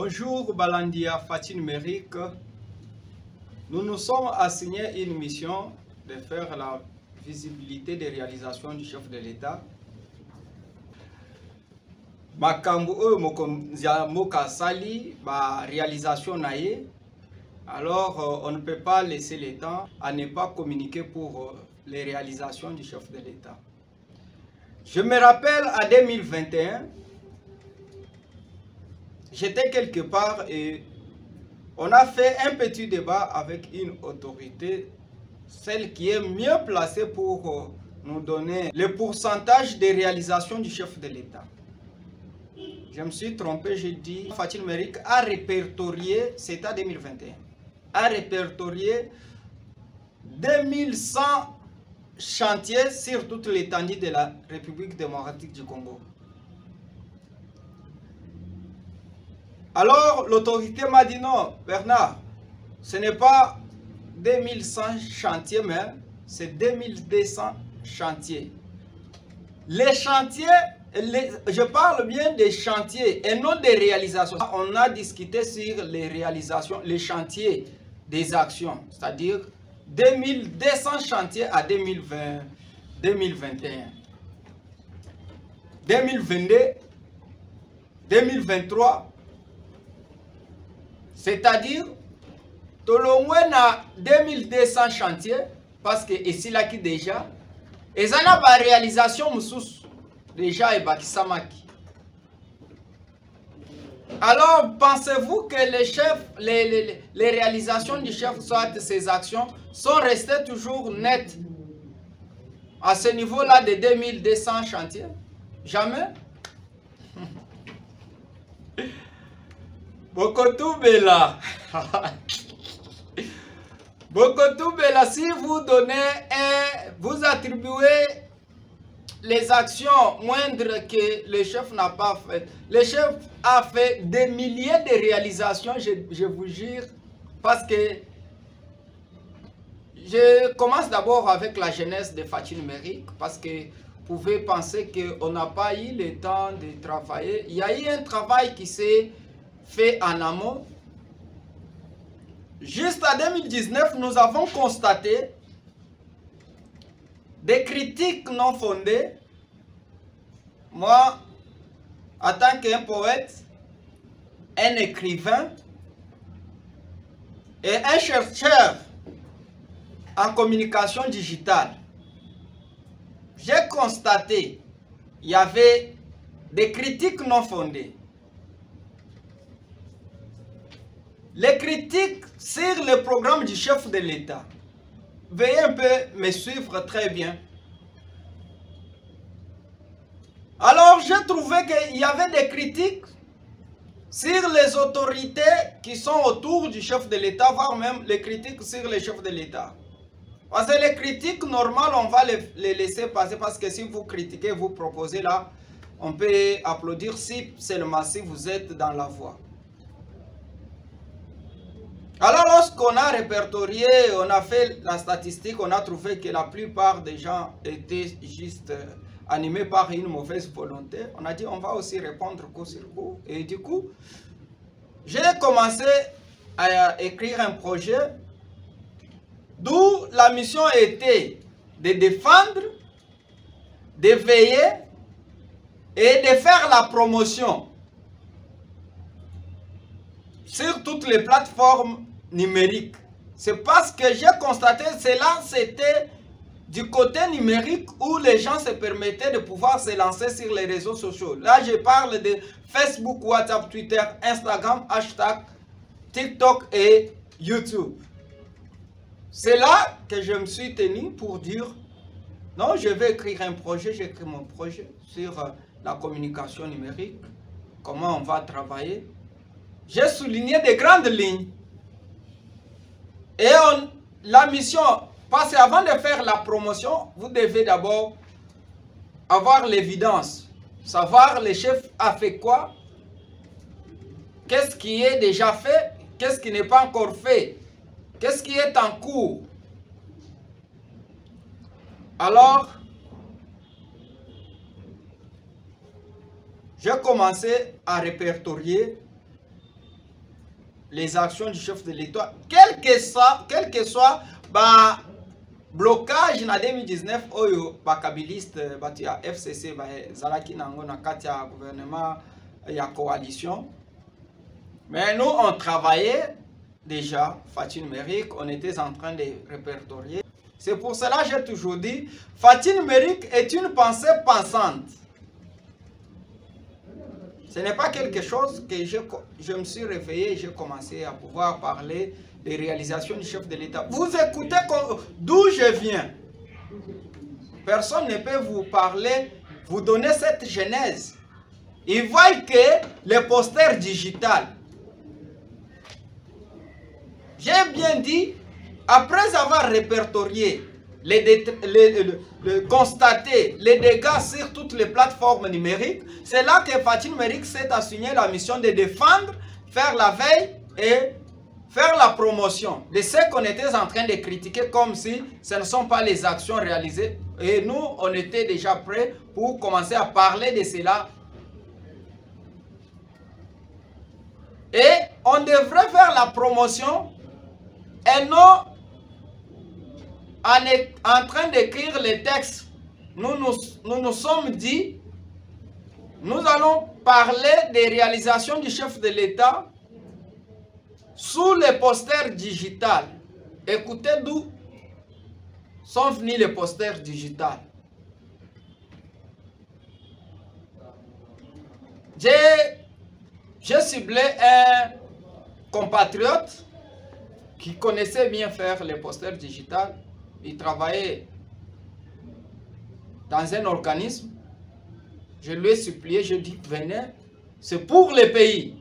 Bonjour Balandia Fati Numérique. Nous nous sommes assignés une mission de faire la visibilité des réalisations du chef de l'État. Makambu moka sali ba réalisation naie. Alors on ne peut pas laisser le temps à ne pas communiquer pour les réalisations du chef de l'État. Je me rappelle en 2021, j'étais quelque part et on a fait un petit débat avec une autorité, celle qui est mieux placée pour nous donner le pourcentage des réalisations du chef de l'État. Je me suis trompé, j'ai dit Fati Numérique a répertorié, c'est à 2021, a répertorié 2100 chantiers sur toute l'étendue de la République démocratique du Congo. Alors l'autorité m'a dit non, Bernard, ce n'est pas 2100 chantiers, mais c'est 2200 chantiers. Les chantiers, je parle bien des chantiers et non des réalisations. On a discuté sur les réalisations, les chantiers des actions, c'est-à-dire 2200 chantiers à 2020, 2021. 2022, 2023, c'est-à-dire, tout le moins à 2200 chantiers, parce que ici là qui déjà, et ça n'a pas réalisation déjà et Bakisamaki. Alors, pensez-vous que les chefs, les réalisations du chef, soit ses actions, sont restées toujours nettes à ce niveau-là de 2200 chantiers? Jamais. Bokotoubela. Bokotoubela, si vous donnez vous attribuez les actions moindres que le chef n'a pas fait. Le chef a fait des milliers de réalisations, je vous jure, parce que je commence d'abord avec la jeunesse de Fati Numérique, parce que vous pouvez penser qu'on n'a pas eu le temps de travailler. Il y a eu un travail qui s'est fait en amont. Juste en 2019, nous avons constaté des critiques non fondées. Moi, en tant qu'un poète, un écrivain et un chercheur en communication digitale, j'ai constaté qu'il y avait des critiques non fondées. Les critiques sur le programme du chef de l'État. Veuillez un peu me suivre très bien. Alors, j'ai trouvé qu'il y avait des critiques sur les autorités qui sont autour du chef de l'État, voire même les critiques sur les chefs de l'État. Parce que les critiques normales, on va les laisser passer parce que si vous critiquez, vous proposez là, on peut applaudir si seulement si vous êtes dans la voie. Alors, lorsqu'on a répertorié, on a fait la statistique, on a trouvé que la plupart des gens étaient juste animés par une mauvaise volonté. On a dit, on va aussi répondre coup sur coup. Et du coup, j'ai commencé à écrire un projet d'où la mission était de défendre, de veiller et de faire la promotion sur toutes les plateformes numériques. C'est parce que j'ai constaté cela, c'était du côté numérique où les gens se permettaient de pouvoir se lancer sur les réseaux sociaux. Là, je parle de Facebook, WhatsApp, Twitter, Instagram, hashtag, TikTok et YouTube. C'est là que je me suis tenu pour dire, non, je vais écrire un projet, j'écris mon projet sur la communication numérique, comment on va travailler. J'ai souligné des grandes lignes. Et la mission, parce qu'avant de faire la promotion, vous devez d'abord avoir l'évidence. Savoir le chef a fait quoi, qu'est-ce qui est déjà fait, qu'est-ce qui n'est pas encore fait, qu'est-ce qui est en cours. Alors, j'ai commencé à répertorier les actions du chef de l'État, quel que soit bah, blocage en 2019 oyo bakabiliste batu ya FCC zalaki nango na kati ya gouvernement ya coalition. Mais nous on travaillait déjà Fathi Numérique, on était en train de répertorier. C'est pour cela que j'ai toujours dit Fathi Numérique est une pensée pensante. Ce n'est pas quelque chose que je me suis réveillé et j'ai commencé à pouvoir parler des réalisations du chef de l'État. Vous écoutez d'où je viens. Personne ne peut vous parler, vous donner cette genèse. Ils voient que les posters digitales. J'ai bien dit, après avoir répertorié, constater les dégâts sur toutes les plateformes numériques, c'est là que Fathi Numérique s'est assigné la mission de défendre, faire la veille et faire la promotion de ce qu'on était en train de critiquer comme si ce ne sont pas les actions réalisées. Et nous, on était déjà prêts pour commencer à parler de cela. Et on devrait faire la promotion et non en train d'écrire les textes. Nous sommes dit, nous allons parler des réalisations du chef de l'État sous les posters digitales. Écoutez d'où sont venus les posters digitales. J'ai ciblé un compatriote qui connaissait bien faire les posters digitales. Il travaillait dans un organisme. Je lui ai supplié, je dis, venez, c'est pour le pays.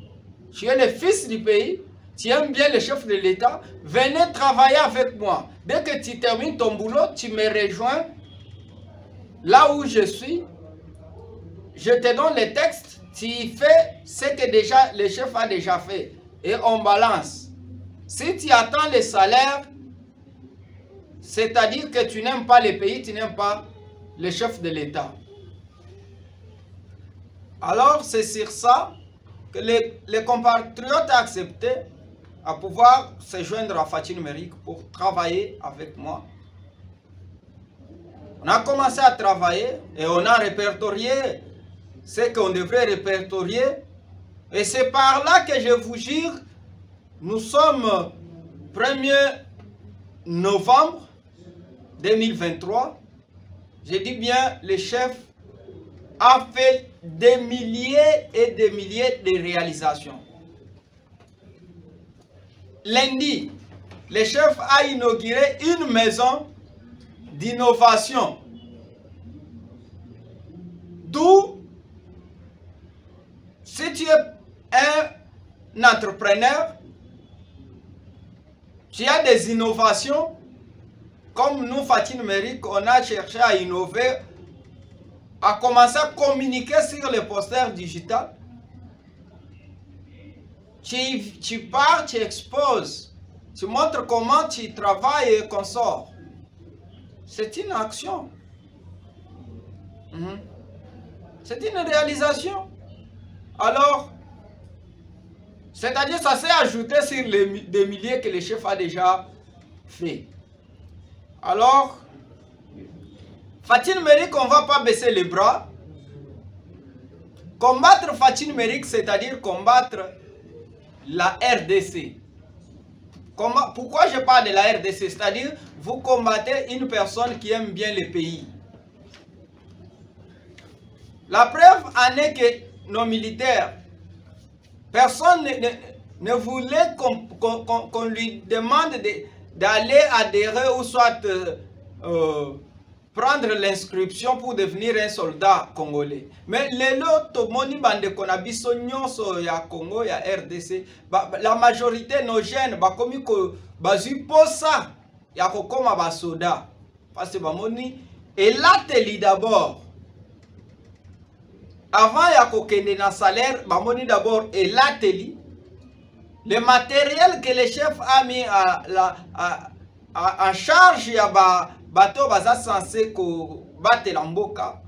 Tu es le fils du pays, tu aimes bien le chef de l'État, venez travailler avec moi. Dès que tu termines ton boulot, tu me rejoins là où je suis. Je te donne les textes, tu fais ce que déjà le chef a déjà fait. Et on balance. Si tu attends les salaires, c'est-à-dire que tu n'aimes pas le pays, tu n'aimes pas le chef de l'État. Alors c'est sur ça que les compatriotes ont accepté à pouvoir se joindre à Fathi Numérique pour travailler avec moi. On a commencé à travailler et on a répertorié ce qu'on devrait répertorier. Et c'est par là que je vous jure, nous sommes 1er novembre 2023. Je dis bien, le chef a fait des milliers et des milliers de réalisations. Lundi, le chef a inauguré une maison d'innovation. D'où, si tu es un entrepreneur, tu as des innovations, comme nous, Fathi Numérique, on a cherché à innover, à commencer à communiquer sur les posters digitales. Tu pars, tu exposes, tu montres comment tu travailles et qu'on sort. C'est une action. C'est une réalisation. Alors, c'est-à-dire ça s'est ajouté sur des milliers que le chef a déjà fait. Alors, Fathi Numérique, on ne va pas baisser les bras. Combattre Fathi Numérique, c'est-à-dire combattre la RDC. Pourquoi je parle de la RDC? C'est-à-dire, vous combattez une personne qui aime bien le pays. La preuve en est que nos militaires, personne ne voulait qu'on lui demande d'aller adhérer ou soit prendre l'inscription pour devenir un soldat congolais. Mais les autres, ya Congo, ya RDC, la majorité nos jeunes, comme bazu posa, ya kokoma ba soda. Parce que bamoni, et là teli d'abord. Avant ya kokende na salaire, bamoni d'abord et là teli. Le matériel que le chef a mis en charge, ya bateau baza censé battre la mboka.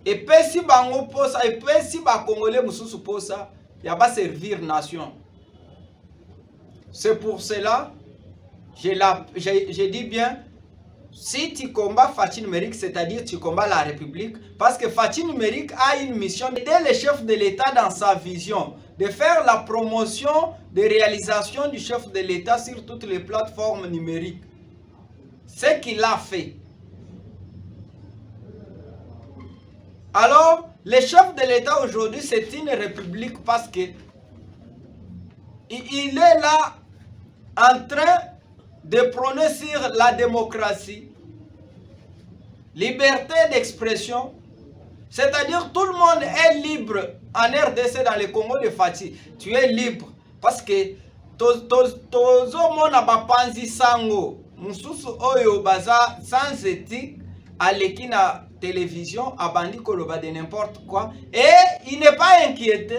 Et puis si bango posa, et puis si ba congolais mususu posa, ya ba servir nation. C'est pour cela, j'ai dit bien, si tu combats Fachi numérique, c'est-à-dire tu combats la République, parce que Fachi numérique a une mission d'aider le chef de l'État dans sa vision, de faire la promotion des réalisations du chef de l'État sur toutes les plateformes numériques. Ce qu'il a fait. Alors, le chef de l'État aujourd'hui, c'est une république parce que il est là en train de prôner sur la démocratie, liberté d'expression, c'est-à-dire tout le monde est libre en RDC dans le Congo de Fachi. Tu es libre parce que tozo mona bapanzi sango mususu oyo baza sans éthique aleki na télévision abandi koloba de n'importe quoi et il n'est pas inquiété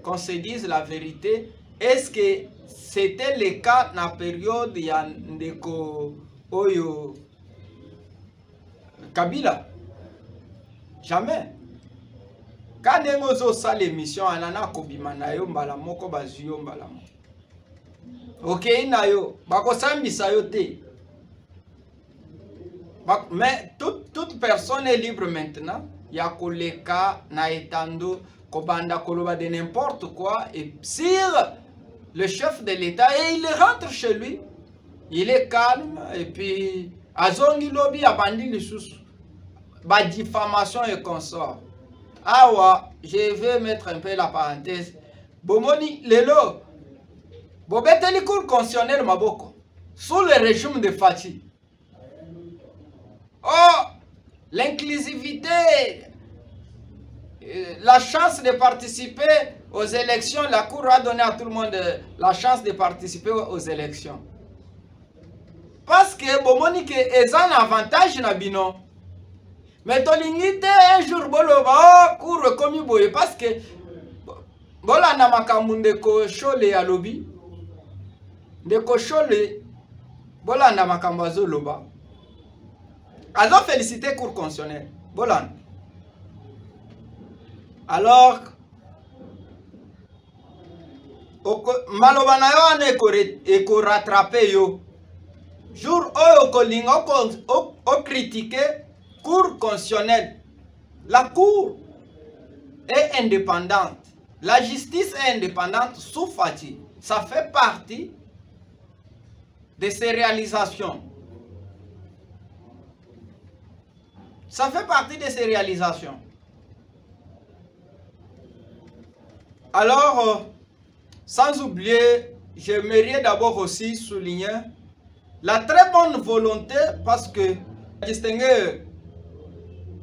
qu'on se dise la vérité. Est-ce que c'était le cas dans la période ya ndeko oyo Kabila? Jamais. Quand on a ça l'émission, on a kobima na yo mbala moko bazuyo mbala moko. Ok na yo, bako sambisa yo te. Mais toute personne est libre maintenant. Ya koleka na etando kobanda koloba de n'importe quoi et sur le chef de l'État et il rentre chez lui. Il est calme et puis azongi lobi abandi lisusu. Ba diffamation et consort. Awa, je vais mettre un peu la parenthèse. Bomoni lelo. Bobeteli cour constitutionnel maboko. Sous le régime de Fachi. Oh, l'inclusivité, la chance de participer aux élections, la Cour a donné à tout le monde la chance de participer aux élections. Parce que bomoni que ezan avantage na bino. Mais tolingite un jour boloba Cour comme boye parce que bola na makambu ndeko shole ya lobi. Ndeko shole bola na makambu azoloba. Azo félicité Cour constitutionnelle. Bolan. Alors, maloba na yo ane eko rattraper yo. Jour oyo kolinga o critiquer Cour constitutionnelle. La Cour est indépendante. La justice est indépendante sous Fachi. Ça fait partie de ses réalisations. Ça fait partie de ses réalisations. Alors, sans oublier, j'aimerais d'abord aussi souligner la très bonne volonté parce que distinguer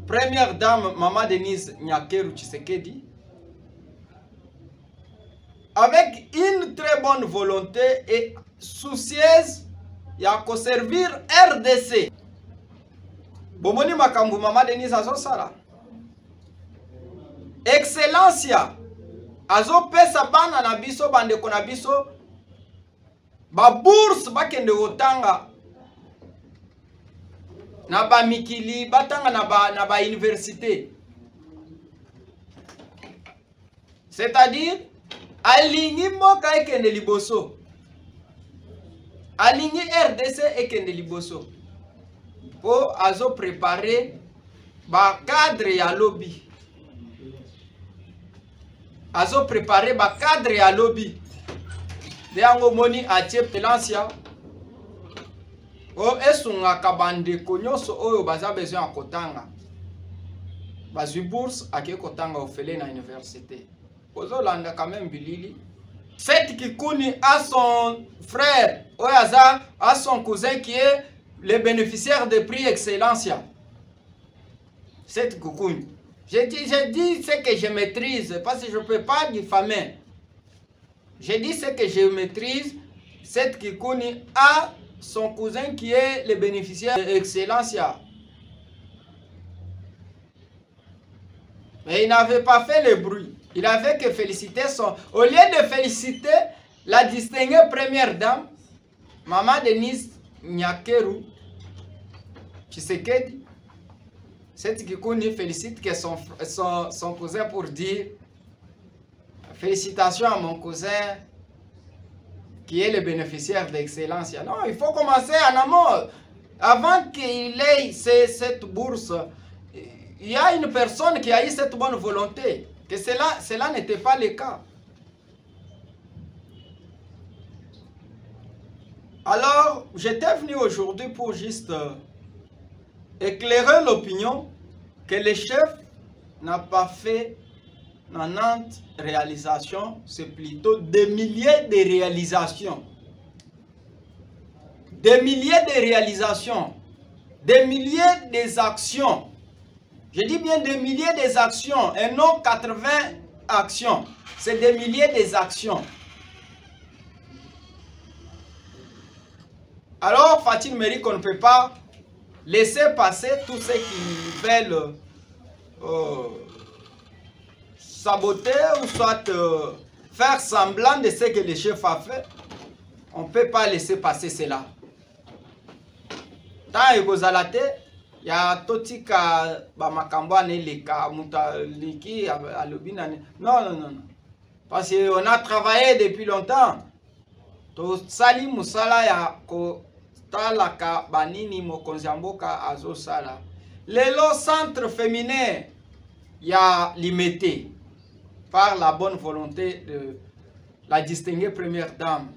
première dame Maman Denise Nyakeru Tshisekedi avec une très bonne volonté et soucieuse il y a qu'à servir RDC. Bomoni makambu Maman Denise azo sala. Excellencia azo pesa bana na biso bandeko na biso ba bourse bakende otanga na ba mikili batanga na ba université. C'est-à-dire alingi moka ekende liboso. Alingi RDC ekende liboso. Po azo préparer ba cadre ya lobby. Azo préparer ba cadre ya lobby. De yango moni atie Pelancia. O esunga kabande konyoso oyo baza besoin akotanga. Bazui bourse ake kotanga ofele na université. Ozo landa quand même bilili. Cette Kikuni a son frère, Oyaza a son cousin qui est le bénéficiaire de prix Excellencia. Cette Kikuni. J'ai dit ce que je maîtrise parce que je ne peux pas diffamer. J'ai dit ce que je maîtrise. Cette Kikuni a son cousin qui est le bénéficiaire de Excellencia. Mais il n'avait pas fait le bruit. Il avait que féliciter son... Au lieu de féliciter la distinguée première dame, Maman Denise Nyakeru Tshisekedi, cette Kikuni félicite que son cousin pour dire félicitations à mon cousin qui est le bénéficiaire d'excellence. Non, il faut commencer en amont. Avant qu'il ait cette bourse, il y a une personne qui a eu cette bonne volonté. Que cela n'était pas le cas. Alors, j'étais venu aujourd'hui pour juste éclairer l'opinion que le chef n'a pas fait 90 réalisations, c'est plutôt des milliers de réalisations. Des milliers de réalisations, des milliers d'actions. Je dis bien des milliers d'actions et non 80 actions. C'est des milliers d'actions. Alors, Fatil Méric, on ne peut pas laisser passer tous ceux qui veulent saboter ou soit faire semblant de ce que le chef a fait. On ne peut pas laisser passer cela. Tant que vous avez il y a totika bamakambo aneleka mutaliki alobina. Non. Parce qu'on a travaillé depuis longtemps. To sali musala ya ko talaka banini mokonzi mboka azo sala. Lelo centre féminin ya limité par la bonne volonté de la distinguée première dame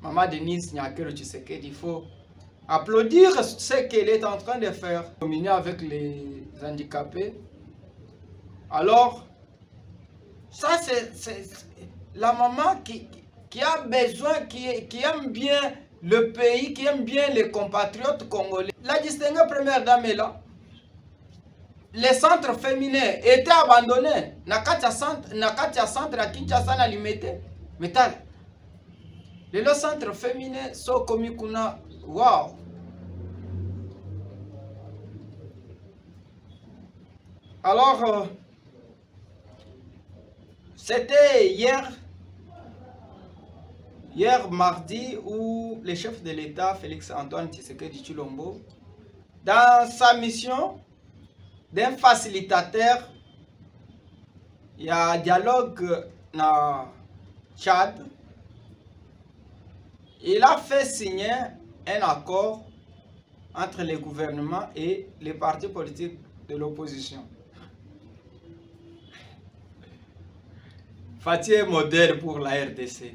Maman Denise Nyakero Tshisekedi. Il faut applaudir ce qu'elle est en train de faire, communier avec les handicapés. Alors, ça c'est la maman qui a besoin, qui aime bien le pays, qui aime bien les compatriotes congolais. La distinguée première dame est là. Les centres féminins étaient abandonnés. Nakatia centre à Kinshasa na limité. Metal. Les centres féminins sont comme kuna. Wow. Alors, c'était hier mardi, où le chef de l'État, Félix Antoine Tshisekedi Tshilombo, dans sa mission d'un facilitateur, il y a un dialogue dans Tchad, il a fait signer un accord entre les gouvernements et les partis politiques de l'opposition. Fatih est modèle pour la RDC.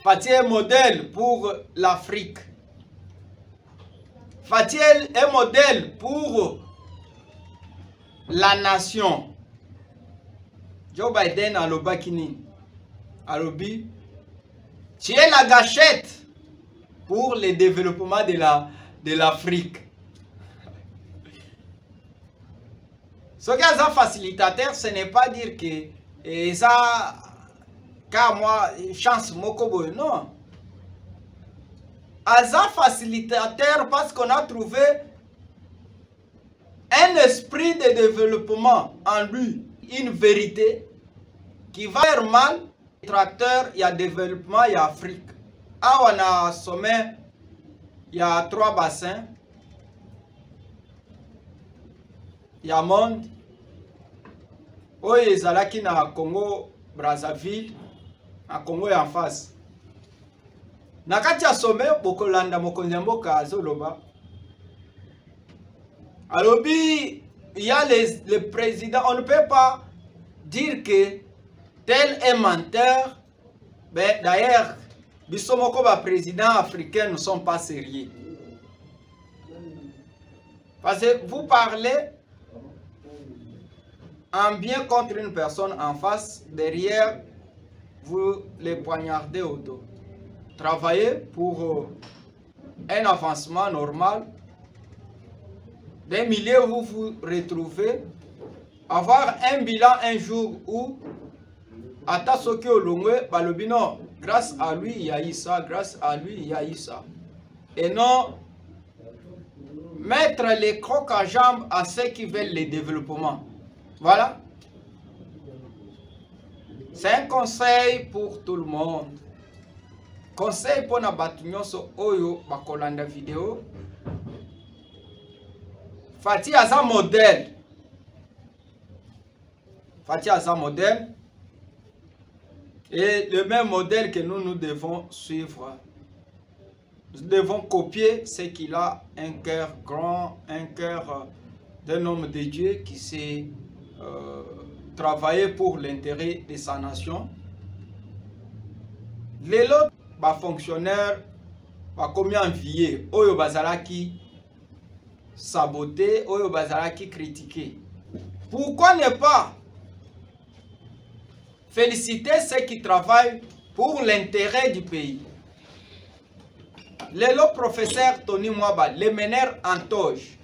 Fatih est modèle pour l'Afrique. Fatih est modèle pour la nation. Joe Biden a l'obakini. Alobi, tu es la gâchette pour le développement de l'Afrique. Ce qui est un facilitateur, ce n'est pas dire que ça, car moi, chance mokobo, non. Un facilitateur parce qu'on a trouvé un esprit de développement en lui, une vérité qui va faire mal. Tracteur, il y a développement, il y a Afrique. Ah, on a sommet, il y a 3 bassins. Il y a monde. Oh, il y a qui na Congo, Brazzaville, na Congo en face. Nakati ya sommet, bokolanda mokonzi mboka azoloba. Alobi, il y a les présidents. On ne peut pas dire que tel est menteur. Ben, d'ailleurs, Bissomoko, les présidents africains ne sont pas sérieux. Parce que vous parlez en bien contre une personne en face, derrière, vous les poignardez au dos. Travaillez pour un avancement normal. Des milliers, vous vous retrouvez. Avoir un bilan un jour où Atasoki Olongwe, Balobino, grâce à lui, il y a eu ça, grâce à lui, il y a eu ça. Et non mettre les crocs à jambes à ceux qui veulent le développement. Voilà. C'est un conseil pour tout le monde. Conseil pour Nabatunyo so Oyo, Bakolanda vidéo. Fatih a un modèle. Fatih a un modèle. Et le même modèle que nous devons suivre. Nous devons copier ce qu'il a, un cœur grand, un cœur d'un homme de Dieu qui sait travailler pour l'intérêt de sa nation. Les autres fonctionnaires, comme enviés, oyo bazalaki saboter, oyo bazalaki critiquer. Pourquoi ne pas féliciter ceux qui travaillent pour l'intérêt du pays? Le professeur Tony Mwaba, le meneur en toge.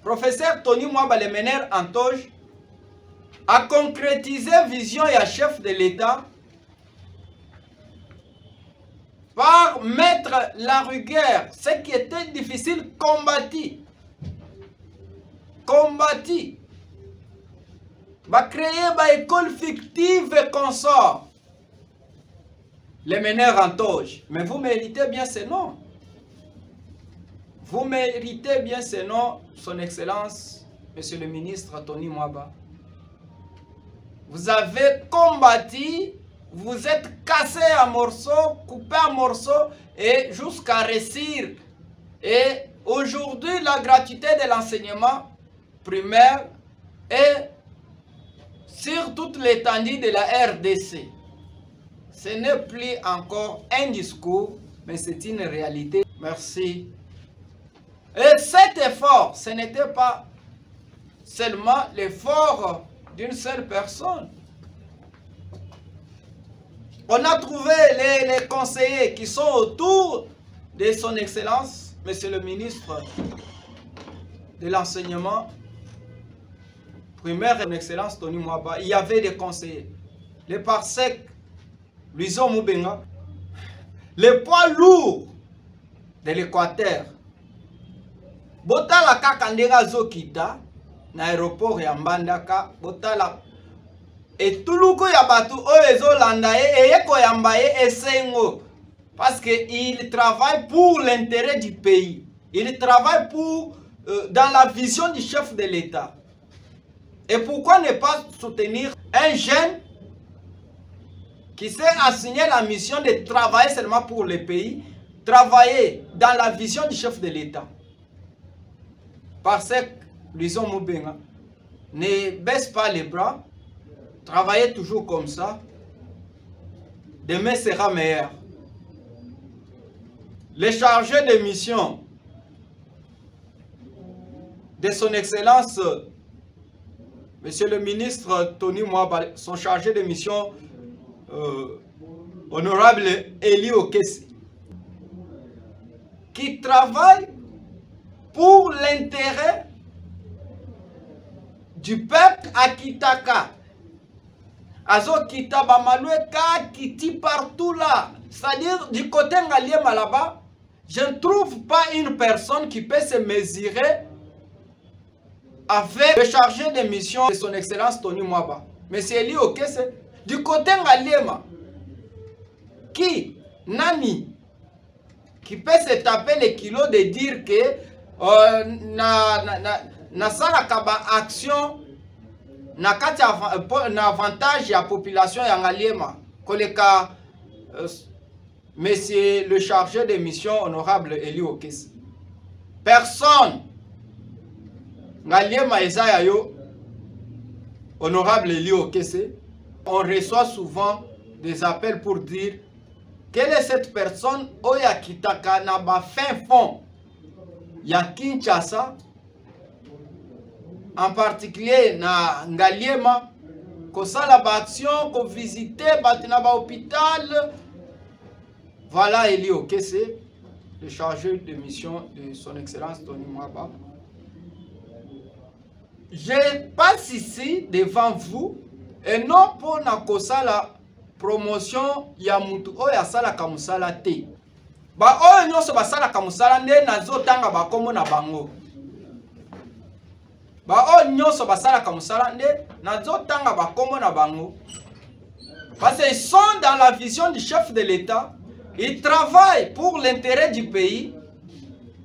Professeur Tony Mwaba, le meneur en toge, a concrétisé vision et chef de l'État par mettre la rigueur, ce qui était difficile, combattu. Va créer une école fictive et consort. Les meneurs en toge. Mais vous méritez bien ce nom. Vous méritez bien ce nom, son Excellence, Monsieur le ministre Tony Mwaba. Vous avez combattu, vous êtes cassé en morceaux, coupé en morceaux et jusqu'à réussir. Et aujourd'hui, la gratuité de l'enseignement primaire est sur toute l'étendue de la RDC. Ce n'est plus encore un discours, mais c'est une réalité. Merci. Et cet effort, ce n'était pas seulement l'effort d'une seule personne. On a trouvé les conseillers qui sont autour de son Excellence, Monsieur le ministre de l'enseignement primaire, son Excellence Tony Mwaba. Il y avait des conseillers. Les Parsec, Luison Moubenga, les poids lourds de l'Équateur. Botala kakandega zokita na aéroport ya Mbandaka, botala etuluku ya batu oyo landa eyeko yamba esengo, parce que il travaille pour l'intérêt du pays. Il travaille pour dans la vision du chef de l'État. Et pourquoi ne pas soutenir un jeune qui s'est assigné la mission de travailler seulement pour le pays, travailler dans la vision du chef de l'État? Parce que Luison Moubenga ne baisse pas les bras, travaillez toujours comme ça, demain sera meilleur. Les chargés de mission de son Excellence, Monsieur le ministre Tony Mwaba, son chargé de mission, honorable Eli Okesi, qui travaille pour l'intérêt du peuple à Kitaka. Azo Kitaba Maloueka Kiti partout là. C'est-à-dire du côté Ngaliema là-bas, je ne trouve pas une personne qui peut se mesurer avec le chargé de mission de son Excellence Tony Mwaba. Monsieur Eli Okesi, du côté Ngaliema, qui, Nani, qui peut se taper les kilos de dire que na salaka ba action na kati na avantage ya population ya Ngaliema koleka monsieur le chargé de mission honorable Eli Okesi. Personne Ngaliema ezaya yo honorable Eli Okesi. On reçoit souvent des appels pour dire quelle est cette personne oya kitaka na ba fin fond ya Kinshasa, en particulier na Ngaliema, ko sala ba action, ko visiter batina ba hôpital. Voilà Eli Okesi, le chargé de mission de son Excellence Tony Mwaba. Je passe ici devant vous et non pour na kosala promotion ya mutu oya sala kamusala te. Ba oyo nyonso basala kamusala nde nazotanga bakombo na bango. Ba oyo nyonso basala kamusala nde nazotanga bakombo na bango. Parce qu'ils sont dans la vision du chef de l'État. Ils travaillent pour l'intérêt du pays.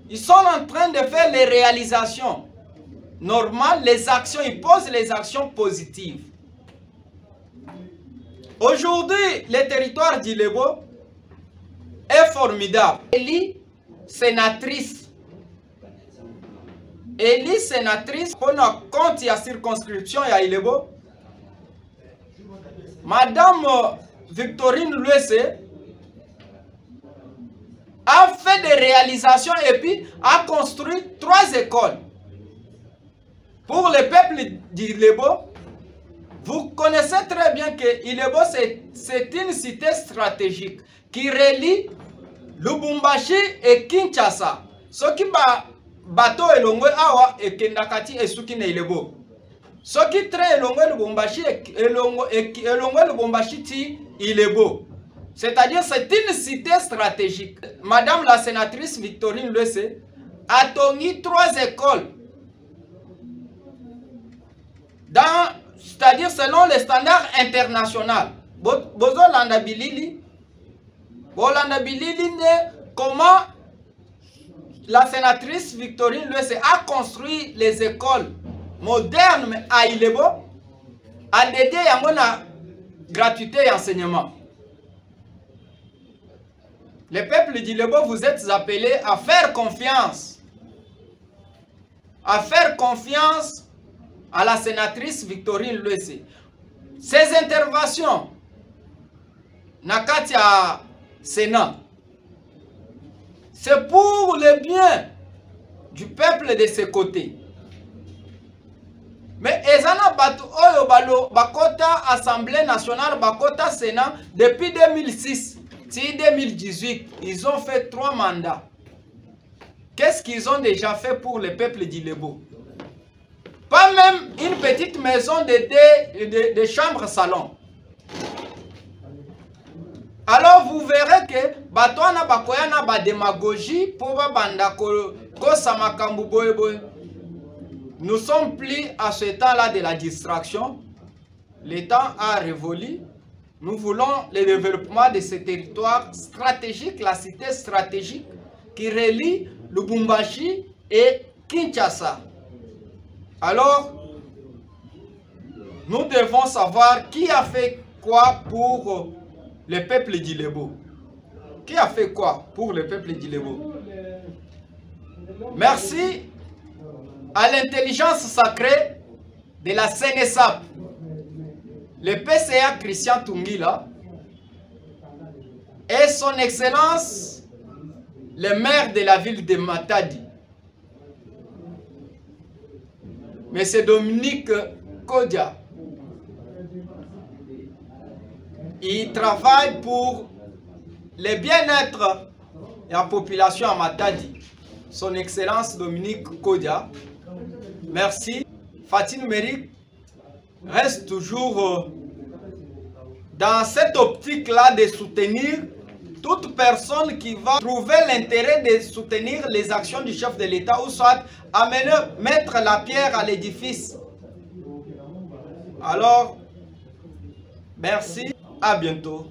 Ils sont en train de faire les réalisations normales, les actions, ils posent les actions positives. Aujourd'hui, le territoire d'Ilebo est formidable. Élie, sénatrice. Élie, sénatrice, pour notre compte, il y a circonscription, il y a Ilebo. Madame Victorine Luese a fait des réalisations et puis a construit 3 écoles. Pour le peuple d'Ilebo, vous connaissez très bien que Ilebo, c'est une cité stratégique qui relie Lubumbashi et Kinshasa. Ce qui va bateau elongwe awa et Kendakati et Sukine Ilebo. Ce qui très elongwe Lubumbashi elongwe Lubumbashi ti Ilebo. C'est-à-dire c'est une cité stratégique. Madame la sénatrice Victorine Luese a tenu 3 écoles. C'est-à-dire selon les standards internationaux. Bozolanda Bilili, comment la sénatrice Victorine Luese a construit les écoles modernes à Ilebo, a dédié à la gratuité et enseignement. Le peuple d'Ilebo, vous êtes appelés à faire confiance. À faire confiance à la sénatrice Victorine Luese. Ces interventions, Nakatia Sénat, c'est pour le bien du peuple de ce côté. Mais Ezana Batu Oyobalo, Bakota Assemblée nationale, Bakota Sénat, depuis 2006, si 2018, ils ont fait 3 mandats. Qu'est-ce qu'ils ont déjà fait pour le peuple d'Ilebo? Pas même une petite maison de chambre-salon. Alors vous verrez que Batouana Bakoyana ba démagogie pour banda ko samakambu boy. Nous sommes plus à ce temps-là de la distraction. Le temps a révolu. Nous voulons le développement de ce territoire stratégique, la cité stratégique qui relie Lubumbashi et Kinshasa. Alors, nous devons savoir qui a fait quoi pour le peuple d'Ilebo. Qui a fait quoi pour le peuple d'Ilebo? Merci à l'intelligence sacrée de la CNSAP, le PCA Christian Tungila et son excellence, le maire de la ville de Matadi, M. Dominique Kodia. Il travaille pour le bien-être de la population à Matadi. Son excellence Dominique Kodia. Merci. Fatih Numérique reste toujours dans cette optique-là de soutenir toute personne qui va trouver l'intérêt de soutenir les actions du chef de l'État ou soit mettre la pierre à l'édifice. Alors, merci, à bientôt.